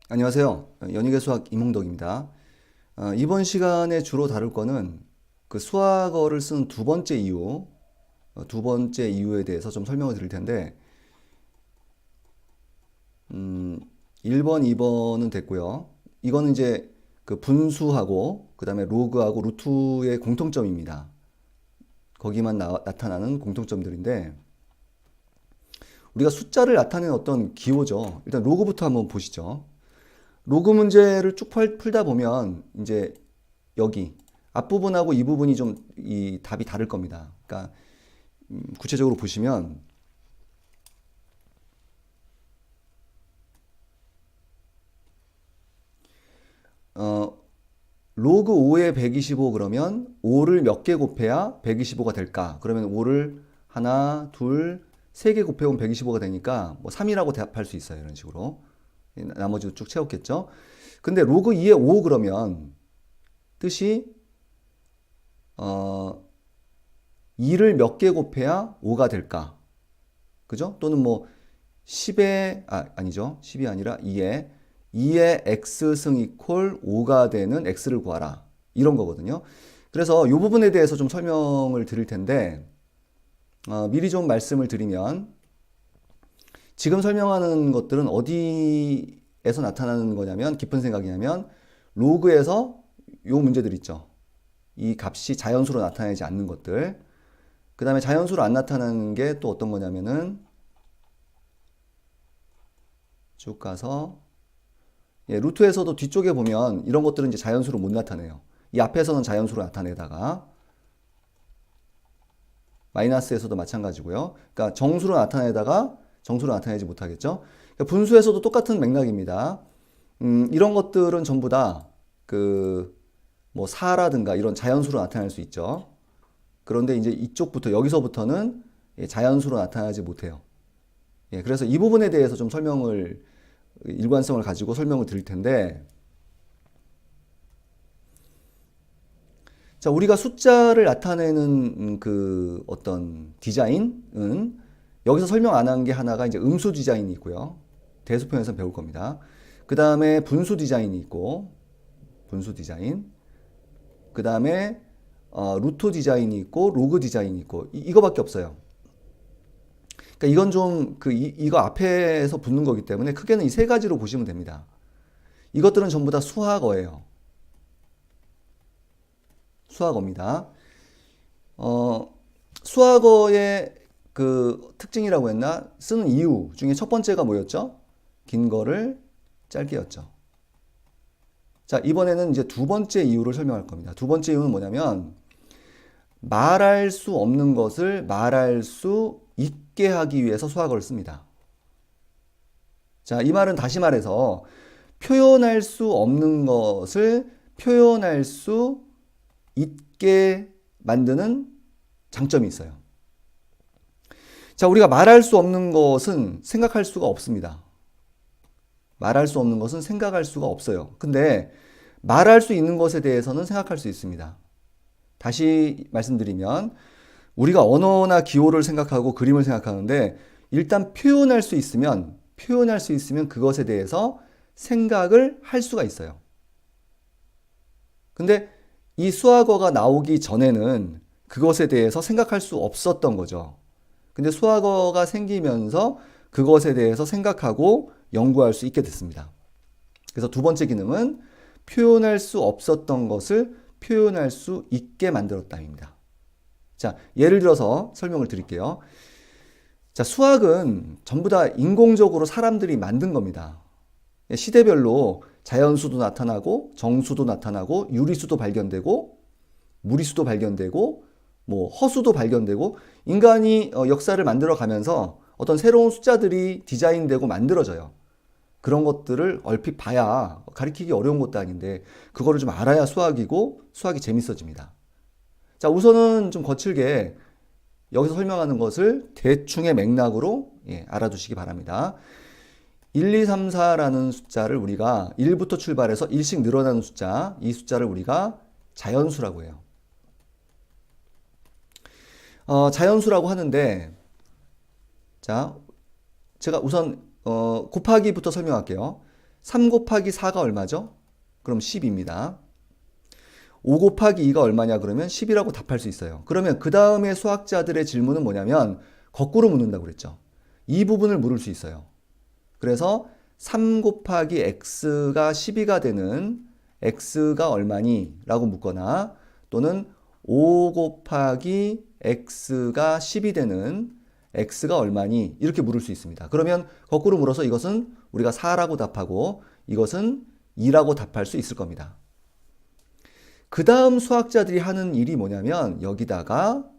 안녕하세요. 연희계 수학 임홍덕입니다. 이번 시간에 주로 다룰 거는 그 수학어를 쓴 두 번째 이유, 두 번째 이유에 대해서 좀 설명을 드릴 텐데, 1번, 2번은 됐고요. 이거는 이제 그 분수하고, 그 다음에 로그하고 루트의 공통점입니다. 거기만 나타나는 공통점들인데, 우리가 숫자를 나타내는 어떤 기호죠. 일단 로그부터 한번 보시죠. 로그 문제를 쭉 풀다 보면 이제 여기 앞부분하고 이 부분이 좀 이 답이 다를 겁니다. 그러니까 구체적으로 보시면 어, 로그 5에 125 그러면 5를 몇 개 곱해야 125가 될까? 그러면 5를 하나, 둘, 세 개 곱해보면 125가 되니까 뭐 3이라고 대답할 수 있어요. 이런 식으로. 나머지도 쭉 채웠겠죠? 근데 로그 2에 5 그러면 뜻이 어, 2를 몇 개 곱해야 5가 될까? 그죠? 또는 뭐 10에 아니죠. 10이 아니라 2에 x승 이퀄 5가 되는 x를 구하라. 이런 거거든요. 그래서 이 부분에 대해서 좀 설명을 드릴 텐데 미리 좀 말씀을 드리면 지금 설명하는 것들은 어디에서 나타나는 거냐면 깊은 생각이냐면 로그에서 요 문제들 있죠. 이 값이 자연수로 나타나지 않는 것들. 그 다음에 자연수로 안 나타나는 게 또 어떤 거냐면은 쭉 가서 루트에서도 뒤쪽에 보면 이런 것들은 이제 자연수로 못 나타내요. 이 앞에서는 자연수로 나타내다가 마이너스에서도 마찬가지고요. 그러니까 정수로 나타내다가 정수로 나타내지 못하겠죠. 그러니까 분수에서도 똑같은 맥락입니다. 이런 것들은 전부 다 그 뭐 4라든가 이런 자연수로 나타낼 수 있죠. 그런데 이제 이쪽부터 여기서부터는 자연수로 나타나지 못해요. 그래서 이 부분에 대해서 좀 설명을 일관성을 가지고 설명을 드릴 텐데 자, 우리가 숫자를 나타내는 그 어떤 디자인은 여기서 설명 안 한 게 하나가 이제 음수 디자인이 있고요. 대수편에서 배울 겁니다. 그 다음에 분수 디자인이 있고, 분수 디자인. 그 다음에 루트 디자인이 있고, 로그 디자인이 있고, 이거밖에 없어요. 그러니까 이건 좀 이거 앞에서 붙는 거기 때문에 크게는 이 세 가지로 보시면 됩니다. 이것들은 전부 다 수학어예요. 수학어입니다. 어, 수학어의 그 특징이라고 했나? 쓰는 이유 중에 첫 번째가 뭐였죠? 긴 거를 짧게였죠. 자, 이번에는 이제 두 번째 이유를 설명할 겁니다. 두 번째 이유는 뭐냐면 말할 수 없는 것을 말할 수 있게 하기 위해서 수학어를 씁니다. 자, 이 말은 다시 말해서 표현할 수 없는 것을 표현할 수 있게 만드는 장점이 있어요. 자, 우리가 말할 수 없는 것은 생각할 수가 없습니다. 말할 수 없는 것은 생각할 수가 없어요. 근데 말할 수 있는 것에 대해서는 생각할 수 있습니다. 다시 말씀드리면 우리가 언어나 기호를 생각하고 그림을 생각하는데 일단 표현할 수 있으면 그것에 대해서 생각을 할 수가 있어요. 근데 이 수학어가 나오기 전에는 그것에 대해서 생각할 수 없었던 거죠. 근데 수학어가 생기면서 그것에 대해서 생각하고 연구할 수 있게 됐습니다. 그래서 두 번째 기능은 표현할 수 없었던 것을 표현할 수 있게 만들었다입니다. 자, 예를 들어서 설명을 드릴게요. 자, 수학은 전부 다 인공적으로 사람들이 만든 겁니다. 시대별로 자연수도 나타나고 정수도 나타나고 유리수도 발견되고 무리수도 발견되고 뭐 허수도 발견되고 인간이 역사를 만들어 가면서 어떤 새로운 숫자들이 디자인되고 만들어져요. 그런 것들을 얼핏 봐야 가리키기 어려운 것도 아닌데 그거를 좀 알아야 수학이고 수학이 재밌어집니다. 자, 우선은 좀 거칠게 여기서 설명하는 것을 대충의 맥락으로 알아두시기 바랍니다. 1, 2, 3, 4라는 숫자를 우리가 1부터 출발해서 1씩 늘어나는 숫자, 이 숫자를 우리가 자연수라고 해요. 자연수라고 하는데 자, 제가 우선 곱하기부터 설명할게요. 3 곱하기 4가 얼마죠? 그럼 10입니다. 5 곱하기 2가 얼마냐 그러면 10이라고 답할 수 있어요. 그러면 그 다음에 수학자들의 질문은 뭐냐면 거꾸로 묻는다고 그랬죠. 이 부분을 물을 수 있어요. 그래서 3 곱하기 x가 12가 되는 x가 얼마니? 라고 묻거나 또는 5 곱하기 x가 10이 되는 x가 얼마니? 이렇게 물을 수 있습니다. 그러면 거꾸로 물어서 이것은 우리가 4라고 답하고 이것은 2라고 답할 수 있을 겁니다. 그 다음 수학자들이 하는 일이 뭐냐면 여기다가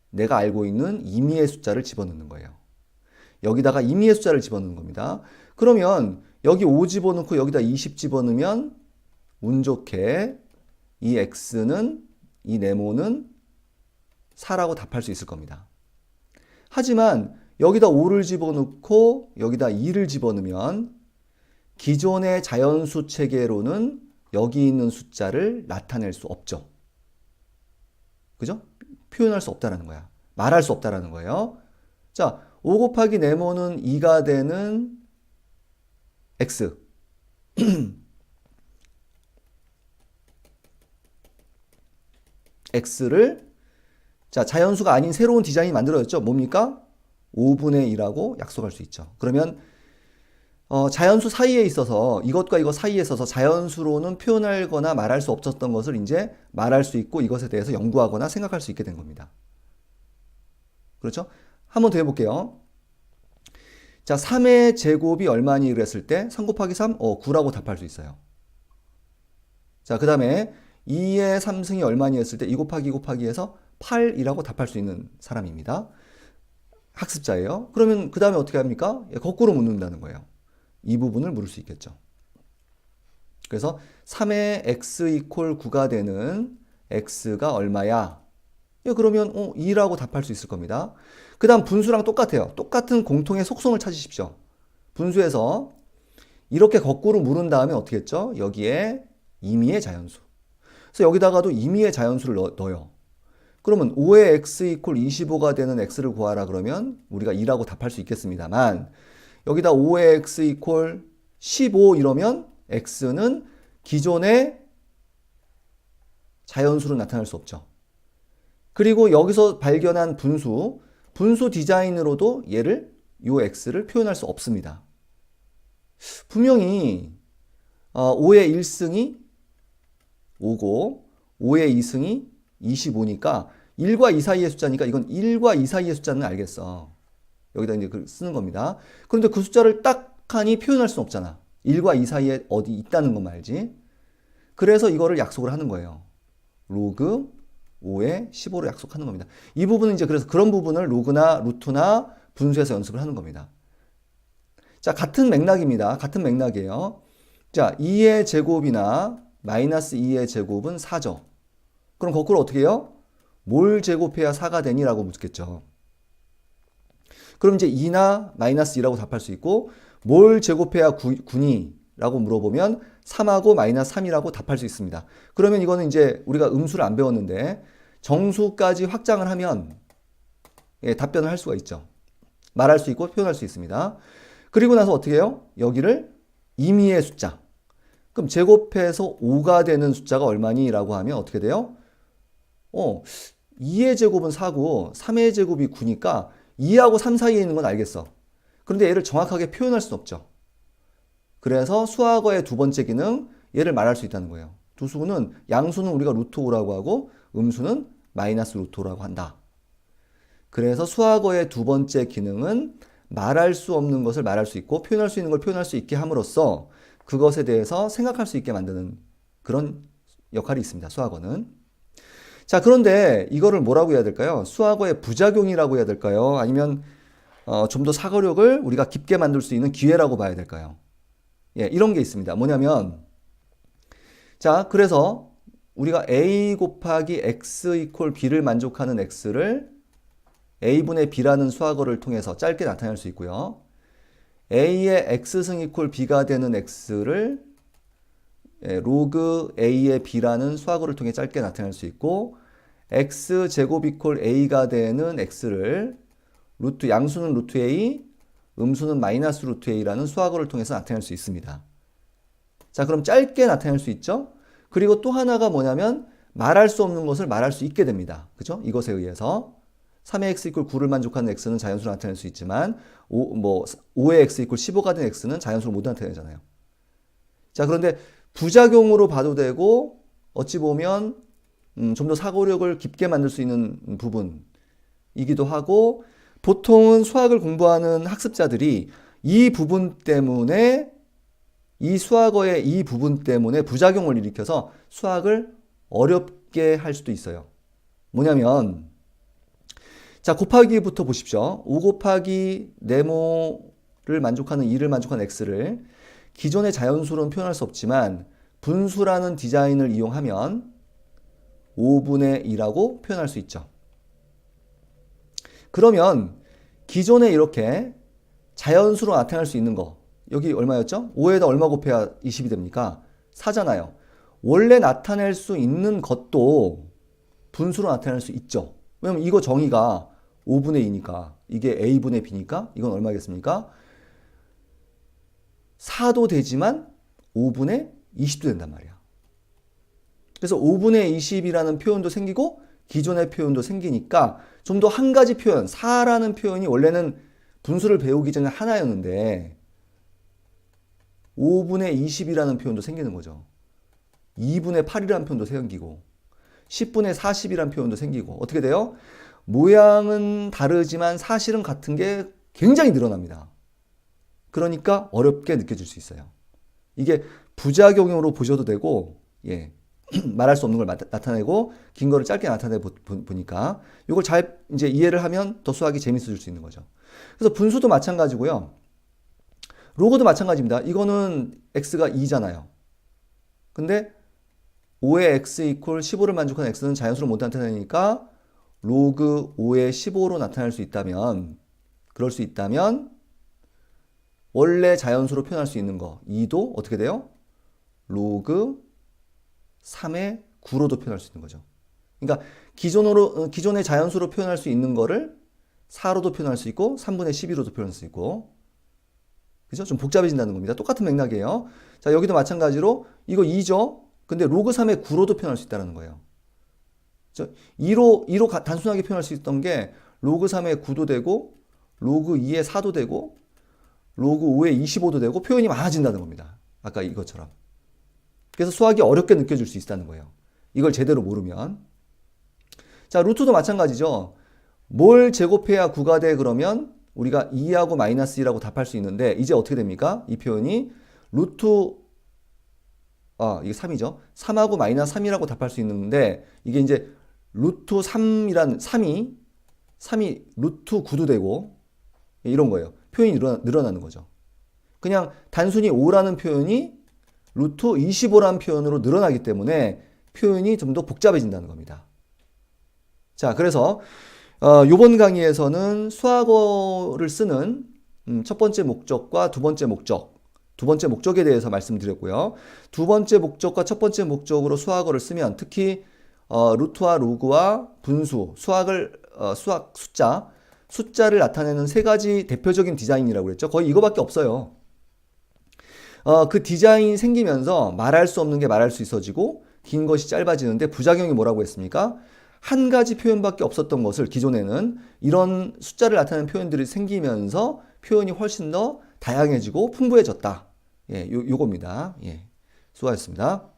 내가 알고 있는 임의의 숫자를 집어넣는 거예요. 여기다가 임의의 숫자를 집어넣는 겁니다. 그러면 여기 5 집어넣고 여기다 20 집어넣으면 운 좋게 이 x는 이 네모는 4라고 답할 수 있을 겁니다. 하지만 여기다 5를 집어넣고 여기다 2를 집어넣으면 기존의 자연수 체계로는 여기 있는 숫자를 나타낼 수 없죠. 그죠? 표현할 수 없다라는 거야. 말할 수 없다라는 거예요. 자, 5 곱하기 네모는 2가 되는 x. x를 자, 자연수가 아닌 새로운 디자인이 만들어졌죠. 뭡니까? 5분의 1하고 약속할 수 있죠. 그러면 자연수 사이에 있어서 이것과 이것 사이에 있어서 자연수로는 표현하거나 말할 수 없었던 것을 이제 말할 수 있고 이것에 대해서 연구하거나 생각할 수 있게 된 겁니다. 그렇죠? 한 번 더 해볼게요. 자, 3의 제곱이 얼마니 그랬을 때 3 곱하기 3? 9라고 답할 수 있어요. 자, 그 다음에 2의 3승이 얼마니 했을 때 2 곱하기 2 곱하기 해서 8이라고 답할 수 있는 사람입니다. 학습자예요. 그러면 그 다음에 어떻게 합니까? 거꾸로 묻는다는 거예요. 이 부분을 물을 수 있겠죠. 그래서 3의 x 이퀄 9가 되는 x가 얼마야? 그러면 2라고 답할 수 있을 겁니다. 그 다음 분수랑 똑같아요. 똑같은 공통의 속성을 찾으십시오. 분수에서 이렇게 거꾸로 물은 다음에 어떻게 했죠? 여기에 임의의 자연수. 그래서 여기다가도 임의의 자연수를 넣어요. 그러면 5의 x 이퀄 25가 되는 x를 구하라 그러면 우리가 2라고 답할 수 있겠습니다만 여기다 5의 x 이퀄 15 이러면 x는 기존의 자연수로 나타날 수 없죠. 그리고 여기서 발견한 분수 디자인으로도 얘를 요 x를 표현할 수 없습니다. 분명히 5의 1승이 5고 5의 2승이 25니까 1과 2 사이의 숫자니까 이건 1과 2 사이의 숫자는 알겠어. 여기다 이제 쓰는 겁니다. 그런데 그 숫자를 딱하니 표현할 수는 없잖아. 1과 2 사이에 어디 있다는 것만 알지. 그래서 이거를 약속을 하는 거예요. 로그 5에 15로 약속하는 겁니다. 이 부분은 이제 그래서 그런 부분을 로그나 루트나 분수에서 연습을 하는 겁니다. 자, 같은 맥락입니다. 같은 맥락이에요. 자, 2의 제곱이나 마이너스 2의 제곱은 4죠. 그럼 거꾸로 어떻게 해요? 뭘 제곱해야 4가 되니라고 묻겠죠. 그럼 이제 2나 마이너스 2라고 답할 수 있고 뭘 제곱해야 9니? 라고 물어보면 3하고 마이너스 3이라고 답할 수 있습니다. 그러면 이거는 이제 우리가 음수를 안 배웠는데 정수까지 확장을 하면 답변을 할 수가 있죠. 말할 수 있고 표현할 수 있습니다. 그리고 나서 어떻게 해요? 여기를 임의의 숫자. 그럼 제곱해서 5가 되는 숫자가 얼마니? 라고 하면 어떻게 돼요? 2의 제곱은 4고 3의 제곱이 9니까 2하고 3 사이에 있는 건 알겠어. 그런데 얘를 정확하게 표현할 수는 없죠. 그래서 수학어의 두 번째 기능, 얘를 말할 수 있다는 거예요. 두 수는 양수는 우리가 루트 5라고 하고 음수는 마이너스 루트 5라고 한다. 그래서 수학어의 두 번째 기능은 말할 수 없는 것을 말할 수 있고 표현할 수 있는 걸 표현할 수 있게 함으로써 그것에 대해서 생각할 수 있게 만드는 그런 역할이 있습니다. 수학어는. 자, 그런데 이거를 뭐라고 해야 될까요? 수학어의 부작용이라고 해야 될까요? 아니면 좀 더 사고력을 우리가 깊게 만들 수 있는 기회라고 봐야 될까요? 이런 게 있습니다. 뭐냐면 자, 그래서 우리가 a 곱하기 x 이퀄 b를 만족하는 x를 a분의 b라는 수학어를 통해서 짧게 나타낼 수 있고요. a의 x승 이퀄 b가 되는 x를 로그 a의 b라는 수학어를 통해 짧게 나타낼 수 있고 x제곱 이퀄 a가 되는 x를 양수는 루트 a, 음수는 마이너스 루트 a라는 수학어를 통해서 나타낼 수 있습니다. 자, 그럼 짧게 나타낼 수 있죠? 그리고 또 하나가 뭐냐면 말할 수 없는 것을 말할 수 있게 됩니다. 그죠? 이것에 의해서 3의 x 이퀄 9를 만족하는 x는 자연수로 나타낼 수 있지만 5의 x 이퀄 15가 된 x는 자연수로 못 나타내잖아요. 자, 그런데 부작용으로 봐도 되고 어찌 보면 좀 더 사고력을 깊게 만들 수 있는 부분이기도 하고, 보통은 수학을 공부하는 학습자들이 이 부분 때문에, 이 수학어의 이 부분 때문에 부작용을 일으켜서 수학을 어렵게 할 수도 있어요. 뭐냐면, 자, 곱하기부터 보십시오. 5 곱하기 네모를 만족하는 2를 만족하는 x를 기존의 자연수로는 표현할 수 없지만 분수라는 디자인을 이용하면 5분의 2라고 표현할 수 있죠. 그러면 기존에 이렇게 자연수로 나타날 수 있는 거, 여기 얼마였죠? 5에다 얼마 곱해야 20이 됩니까? 4잖아요. 원래 나타낼 수 있는 것도 분수로 나타낼 수 있죠. 왜냐면 이거 정의가 5분의 2니까, 이게 a분의 b니까 이건 얼마겠습니까? 4도 되지만 5분의 20도 된단 말이야. 그래서 5분의 20이라는 표현도 생기고 기존의 표현도 생기니까 좀 더 한 가지 표현, 4라는 표현이 원래는 분수를 배우기 전에 하나였는데 5분의 20이라는 표현도 생기는 거죠. 2분의 8이라는 표현도 생기고 10분의 40이라는 표현도 생기고, 어떻게 돼요? 모양은 다르지만 사실은 같은 게 굉장히 늘어납니다. 그러니까 어렵게 느껴질 수 있어요. 이게 부작용으로 보셔도 되고, 예. 말할 수 없는 걸 나타내고 긴 거를 짧게 나타내 보니까 이걸 잘 이제 이해를 하면 더 수학이 재밌어질 수 있는 거죠. 그래서 분수도 마찬가지고요. 로그도 마찬가지입니다. 이거는 x가 2잖아요. 근데 5의 x 이퀄 15를 만족하는 x는 자연수로 못 나타내니까 로그 5의 15로 나타낼 수 있다면, 그럴 수 있다면 원래 자연수로 표현할 수 있는 거 2도 어떻게 돼요? 로그 3의 9로도 표현할 수 있는 거죠. 그러니까 기존의 자연수로 표현할 수 있는 거를 4로도 표현할 수 있고 3분의 12로도 표현할 수 있고, 그죠? 좀 복잡해진다는 겁니다. 똑같은 맥락이에요. 자, 여기도 마찬가지로 이거 2죠? 근데 로그 3의 9로도 표현할 수 있다는 거예요. 2로 단순하게 표현할 수 있던 게 로그 3의 9도 되고 로그 2의 4도 되고 로그 5의 25도 되고 표현이 많아진다는 겁니다. 아까 이것처럼. 그래서 수학이 어렵게 느껴질 수 있다는 거예요. 이걸 제대로 모르면. 자, 루트도 마찬가지죠. 뭘 제곱해야 9가 돼? 그러면 우리가 2하고 마이너스 2라고 답할 수 있는데, 이제 어떻게 됩니까? 이 표현이 이게 3이죠. 3하고 마이너스 3이라고 답할 수 있는데, 이게 이제 루트 3이 루트 9도 되고, 이런 거예요. 표현이 늘어나는 거죠. 그냥 단순히 5라는 표현이 루트 25라는 표현으로 늘어나기 때문에 표현이 좀 더 복잡해진다는 겁니다. 자, 그래서 이번 강의에서는 수학어를 쓰는 첫 번째 목적과 두 번째 목적에 대해서 말씀드렸고요. 두 번째 목적과 첫 번째 목적으로 수학어를 쓰면 특히 루트와 로그와 분수, 수학 숫자를 나타내는 세 가지 대표적인 디자인이라고 그랬죠. 거의 이거밖에 없어요. 그 디자인이 생기면서 말할 수 없는 게 말할 수 있어지고 긴 것이 짧아지는데, 부작용이 뭐라고 했습니까? 한 가지 표현밖에 없었던 것을 기존에는 이런 숫자를 나타내는 표현들이 생기면서 표현이 훨씬 더 다양해지고 풍부해졌다. 예, 요겁니다. 예, 수고하셨습니다.